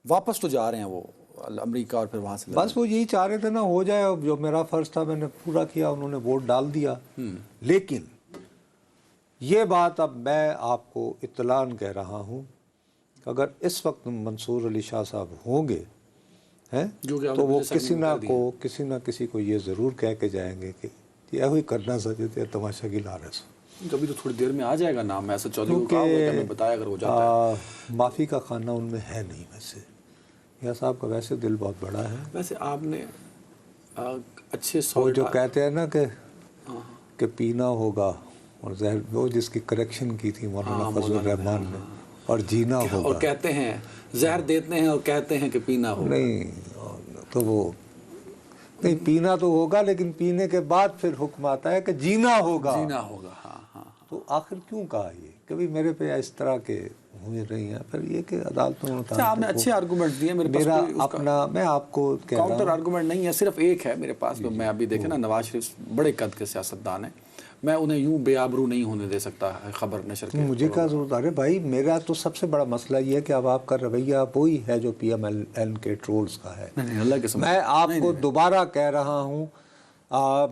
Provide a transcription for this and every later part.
واپس تو جا رہے ہیں وہ امریکہ اور پھر وہاں سے بس وہ یہی چاہ رہے تھے نا ہو جائے، جو میرا فرض تھا میں نے پورا کیا، انہوں نے ووٹ ڈال دیا۔ لیکن یہ بات اب میں آپ کو اطلاعاً کہہ رہا ہوں، اگر اس وقت منصور علی شاہ صاحب ہوں گے تو وہ کسی نہ کسی کو یہ ضرور کہہ کے جائیں گے کہ یہ ہوئی کرنا سکتے تماشا کی لارس۔ کبھی تو تھوڑی دیر میں آ جائے گا نام، ایسا چودھری کو کہا ہوا ہے کہ ہمیں بتایا اگر ہو جاتا ہے۔ معافی کا خانہ ان میں ہے نہیں ویسے، یا صاحب کا ویسے دل بہت بڑا ہے۔ ویسے آپ نے اچھے وہ جو کہتے ہیں نا کہ پینا ہوگا اور زہر، وہ جس کی کریکشن کی تھی مولانا فضل الرحمان نے، اور جینا ہوگا، اور کہتے ہیں زہر دیتے ہیں اور کہتے ہیں کہ پینا ہوگا۔ نہیں تو وہ نہیں، پینا تو ہوگا لیکن پینے کے بعد پھر حکم آتا ہے کہ جینا ہوگا۔ جینا ہوگا، ہاں ہاں۔ تو آخر کیوں کہا یہ؟ کبھی میرے پہ اس طرح کے ہوئے رہی ہیں، پھر یہ کہ عدالتوں میں آپ نے اچھے آرگومنٹ دیے، میرے میرا اپنا، میں آپ کو کہہ رہا ہوں کاؤنٹر آرگومنٹ نہیں ہے، صرف ایک ہے میرے پاس۔ میں ابھی دیکھیں نا، نواز شریف بڑے قد کے سیاستدان ہیں، میں انہیں یوں بے آبرو نہیں ہونے دے سکتا خبر نشر کے۔ مجھے کیا ضرورت ہے بھائی؟ میرا تو سب سے بڑا مسئلہ یہ ہے کہ اب آپ کا رویہ وہی ہے جو پی ایم ایل کے ٹرولز کا ہے۔ میں آپ کو دوبارہ کہہ رہا ہوں،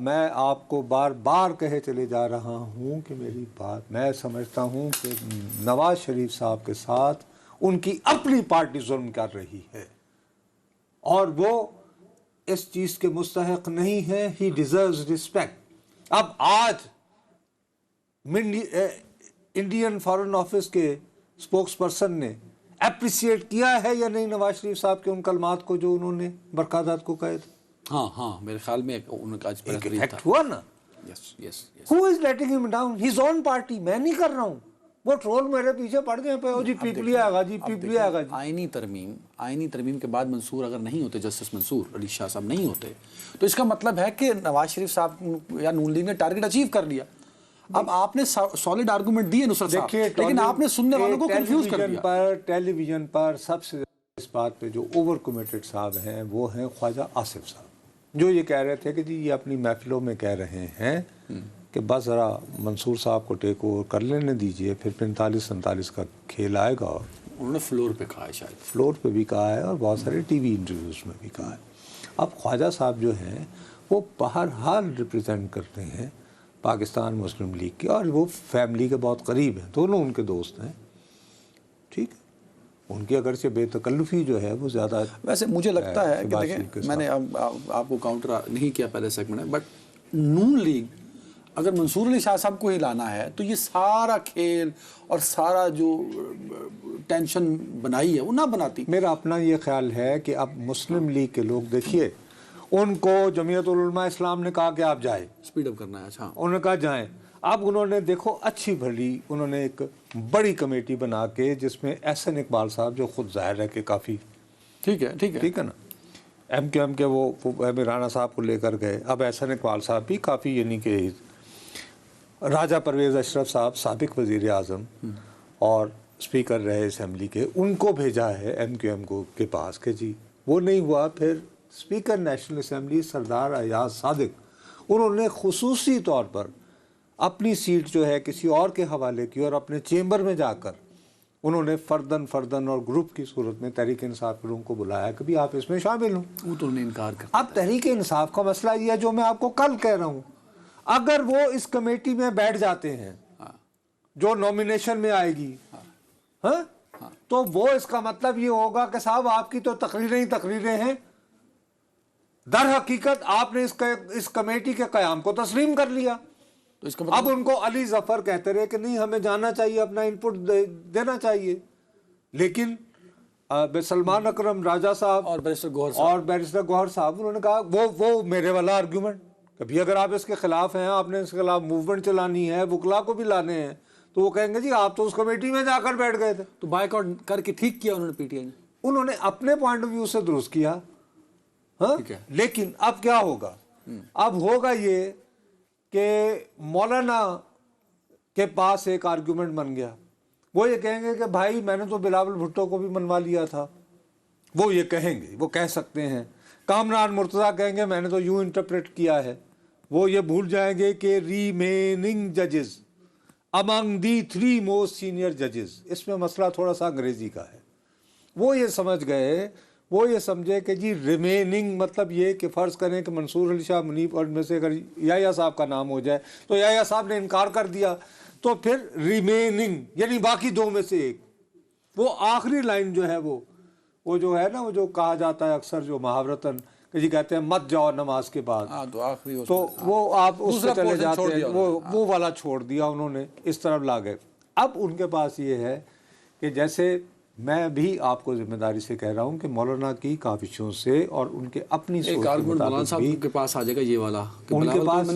میں آپ کو بار بار کہے چلے جا رہا ہوں کہ میری بات، میں سمجھتا ہوں کہ نواز شریف صاحب کے ساتھ ان کی اپنی پارٹی ظلم کر رہی ہے، اور وہ اس چیز کے مستحق نہیں ہے۔ He deserves respect. اب آج انڈین فارن آفس کے اسپوکس پرسن نے اپریسیٹ کیا ہے یا نہیں نواز شریف صاحب کے ان کلمات کو جو انہوں نے برقادات کو کہے تھے؟ ہاں ہاں، میرے خیال میں ان کا ایک ایفیکٹ ہوا نا۔ Who is letting him down? His own party۔ میں نہیں کر رہا ہوں، وہ ٹرول میرے پیچھے پڑ گئے پہ، جی پیپلی آئے گا، جی پیپلی آئے گا۔ آئینی ترمیم کے بعد منصور اگر نہیں ہوتے، جسٹس منصور علی شاہ صاحب نہیں ہوتے، تو اس کا مطلب ہے کہ نواز شریف صاحب یا نون لیگ نے ٹارگٹ اچیو کر لیا۔ اب آپ نے سالڈ آرگومنٹ دیے نصرت صاحب، لیکن آپ نے سننے والوں کو کنفیوز کر دیا۔ ٹیلی ویژن پر سب سے اس بات پہ جو اوور کمیٹڈ صاحب ہیں وہ ہیں خواجہ آصف صاحب، جو یہ کہہ رہے تھے کہ جی یہ اپنی محفلوں میں کہہ رہے ہیں کہ بس ذرا منصور صاحب کو ٹیک اوور کر لینے دیجئے، پھر 45-47 کا کھیل آئے گا۔ انہوں نے فلور پہ کہا ہے، شاید فلور پہ بھی کہا ہے اور بہت سارے ٹی وی انٹرویوز میں بھی کہا ہے۔ اب خواجہ صاحب جو ہیں وہ بہرحال ریپرزینٹ کرتے ہیں پاکستان مسلم لیگ کی، اور وہ فیملی کے بہت قریب ہیں، دونوں ان کے دوست ہیں، ٹھیک ہے۔ ان کی اگرچہ بے تکلفی جو ہے وہ زیادہ، ویسے مجھے لگتا ہے کہ دیکھیں، میں نے آپ کو کاؤنٹر نہیں کیا پہلے سیگمنٹ میں، بٹ نون لیگ اگر منصور علی شاہ صاحب کو ہی لانا ہے تو یہ سارا کھیل اور سارا جو ٹینشن بنائی ہے وہ نہ بناتی۔ میرا اپنا یہ خیال ہے کہ اب مسلم لیگ کے لوگ دیکھیے، ان کو جمعیت العلماء اسلام نے کہا کہ آپ جائیں، سپیڈ اپ کرنا ہے، اچھا انہوں نے کہا جائیں۔ اب انہوں نے دیکھو اچھی بھلی انہوں نے ایک بڑی کمیٹی بنا کے، جس میں احسن اقبال صاحب جو خود ظاہر ہے کہ کافی ٹھیک ہے نا، ایم کیو ایم کے وہ رانا صاحب کو لے کر گئے۔ اب احسن اقبال صاحب بھی کافی، یعنی کہ راجہ پرویز اشرف صاحب سابق وزیر اعظم اور اسپیکر رہے اسمبلی کے، ان کو بھیجا ہے ایم کیو ایم کو کے پاس کہ جی وہ نہیں ہوا، پھر اسپیکر نیشنل اسمبلی سردار ایاز صادق، انہوں نے خصوصی طور پر اپنی سیٹ جو ہے کسی اور کے حوالے کی، اور اپنے چیمبر میں جا کر انہوں نے فردن اور گروپ کی صورت میں تحریک انصاف کے لوگوں کو بلایا کہ بھی آپ اس میں شامل ہوں۔ وہ تو انہیں انکار کر۔ اب تحریک انصاف کا مسئلہ یہ ہے جو میں آپ کو کل کہہ رہا ہوں، اگر وہ اس کمیٹی میں بیٹھ جاتے ہیں جو نومینیشن میں آئے گی، تو وہ اس کا مطلب یہ ہوگا کہ صاحب آپ کی تو تقریریں ہی تقریریں ہیں، در حقیقت آپ نے اس کمیٹی کے قیام کو تسلیم کر لیا۔ تو اس کا اب ان کو علی ظفر کہتے رہے کہ نہیں ہمیں جانا چاہیے، اپنا انپٹ دینا چاہیے، لیکن سلمان اکرم راجہ صاحب اور بیرسٹر گوہر صاحب انہوں نے کہا وہ میرے والا آرگیومنٹ، کبھی اگر آپ اس کے خلاف ہیں، آپ نے اس کے خلاف موومنٹ چلانی ہے، وکلا کو بھی لانے ہیں، تو وہ کہیں گے جی آپ تو اس کمیٹی میں جا کر بیٹھ گئے تھے۔ تو بائیک آؤٹ کر کے ٹھیک کیا انہوں نے پی ٹی آئی نے، انہوں نے اپنے پوائنٹ آف ویو سے درست کیا، لیکن اب کیا ہوگا؟ اب ہوگا یہ کہ مولانا کے پاس ایک آرگیومنٹ بن گیا، وہ یہ کہیں گے کہ بھائی میں نے تو بلاول بھٹو کو بھی منوا لیا تھا، وہ یہ کہیں گے، وہ کہہ سکتے ہیں۔ کامران مرتضیٰ کہیں گے میں نے تو یوں انٹرپریٹ کیا ہے، وہ یہ بھول جائیں گے کہ ریمیننگ ججز among the 3 most senior judges، اس میں مسئلہ تھوڑا سا انگریزی کا ہے، وہ یہ سمجھ گئے، وہ یہ سمجھے کہ جی ریمیننگ مطلب یہ کہ فرض کریں کہ منصور علی شاہ منیب اور میں سے اگر یحییٰ صاحب کا نام ہو جائے تو یحییٰ صاحب نے انکار کر دیا تو پھر ریمیننگ یعنی باقی دو میں سے ایک، وہ آخری لائن جو ہے وہ جو ہے نا، وہ جو کہا جاتا ہے اکثر جو محاورتاً کہ جی کہتے ہیں مت جاؤ نماز کے بعد، تو آخری تو وہ آپ اس سے چلے جاتے ہیں، وہ والا چھوڑ دیا انہوں نے، اس طرف لا گئے۔ اب ان کے پاس یہ ہے کہ جیسے میں بھی آپ کو ذمہ داری سے کہہ رہا ہوں کہ مولانا کی کاوشوں سے اور ان کے اپنی سوچ کے مطابق بھی کے پاس آ جائے گا یہ والا، ان کے پاس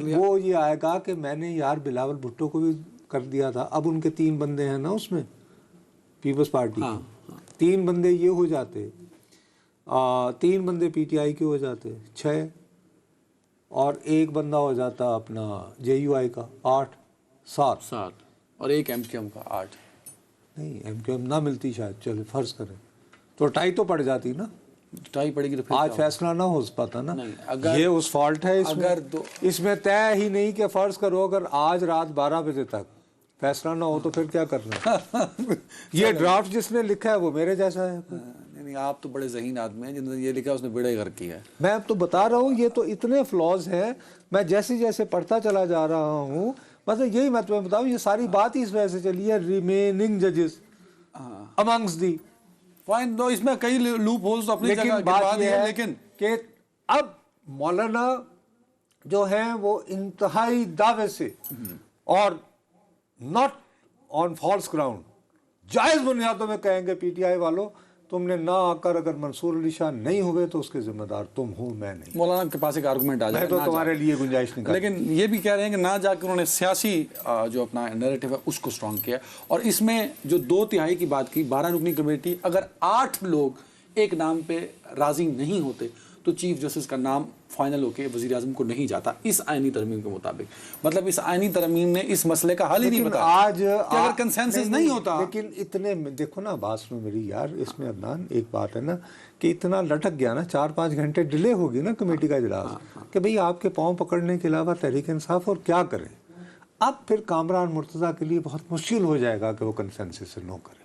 وہ یہ آئے گا کہ میں نے یار بلاول بھٹو کو بھی کر دیا تھا، اب ان کے 3 بندے ہیں نا اس میں پیپلز پارٹی کے، 3 بندے یہ ہو جاتے، 3 بندے پی ٹی آئی کے ہو جاتے 6، اور 1 بندہ ہو جاتا اپنا جے یو آئی کا 8 7 اور 1 ایم کیو ایم کا 8، نہیں ایم کیو ایم نہ ملتی شاید، چلے فرض کریں تو ٹائی تو پڑ جاتی نا، ٹائی پڑے گی تو آج فیصلہ نہ ہو پاتا نا، یہ اس فالٹ ہے اس میں طے ہی نہیں کہ فرض کرو اگر آج رات 12 بجے تک فیصلہ نہ ہو تو پھر کیا کرنا یہ ڈرافٹ جس نے لکھا ہے وہ میرے جیسا ہے، نہیں آپ تو بڑے ذہین آدمی ہیں، جنہوں نے یہ لکھا اس نے بیڑا ہی غرق کیا ہے۔ میں اب تو بتا رہا ہوں یہ تو اتنے فلاز ہیں، میں جیسے جیسے پڑھتا چلا جا رہا ہوں، مطلب یہی میں تمہیں بتاؤں، یہ ساری بات ہی اس وجہ سے چلی ہے ریمیننگ ججز امنگس دی، فائن دو اس میں کئی لوپ ہولز اپنی جگہ، لیکن بات یہ ہے لیکن کہ اب مولانا جو ہیں وہ انتہائی دعوے سے اور ناٹ آن فالس گراؤنڈ جائز بنیادوں میں کہیں گے پی ٹی آئی والوں تم نے نہ آ کر اگر منصور علی شاہ نہیں ہوئے تو اس کے ذمہ دار تم ہو، میں نہیں۔ مولانا کے پاس ایک آرگومنٹ آ جائے میں تو تمہارے لیے گنجائش نہیں کرتا، لیکن یہ بھی کہہ رہے ہیں کہ نہ جا کے انہوں نے سیاسی جو اپنا نیریٹو ہے اس کو سٹرانگ کیا، اور اس میں جو 2/3 کی بات کی 12 رکنی کمیٹی، اگر 8 لوگ ایک نام پہ راضی نہیں ہوتے تو چیف جسٹس کا نام فائنل ہو کے وزیر اعظم کو نہیں جاتا اس آئینی ترمیم کے مطابق، مطلب اس آئینی ترمیم نے اس مسئلے کا حل ہی نہیں بتایا آج اگر کنسنسس نہیں ہوتا۔ لیکن اتنے دیکھو نا بات سنو میری یار، اس میں عدنان ایک بات ہے نا کہ اتنا لٹک گیا نا، 4-5 گھنٹے ڈیلے ہوگی نا کمیٹی کا اجلاس کہ بھئی آپ کے پاؤں پکڑنے کے علاوہ تحریک انصاف اور کیا کریں، اب پھر کامران مرتضیٰ کے لیے بہت مشکل ہو جائے گا کہ وہ کنسنسس سے نو کرے،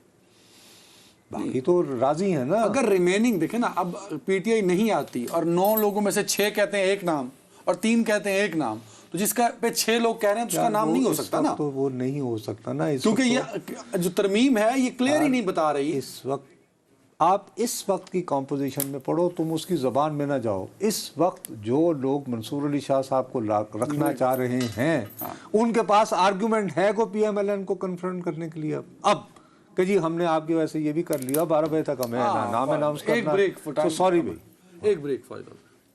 باقی تو راضی ہیں نا۔ اگر ریمیننگ دیکھیں نا، اب پی ٹی آئی نہیں آتی اور 9 لوگوں میں سے 6 کہتے ہیں ایک نام اور 3 کہتے ہیں ایک نام، تو جس کا پہ 6 لوگ کہہ رہے ہیں تو اس کا نام نہیں ہو سکتا نا، تو وہ نہیں ہو سکتا نا، کیونکہ یہ جو ترمیم ہے یہ کلیئر ہی نہیں بتا رہی۔ اس وقت آپ اس وقت کی کمپوزیشن میں پڑھو، تم اس کی زبان میں نہ جاؤ، اس وقت جو لوگ منصور علی شاہ صاحب کو رکھنا چاہ رہے ہیں ان کے پاس آرگومنٹ ہے کو پی ایم ایل این کو کنفرنٹ کرنے کے لیے اب کہ جی ہم نے آپ کی وجہ سے یہ بھی کر لیا، 12 بجے تک ہمیں نام اناؤنس کرنا، سوری بھائی، ایک بریک فائدہ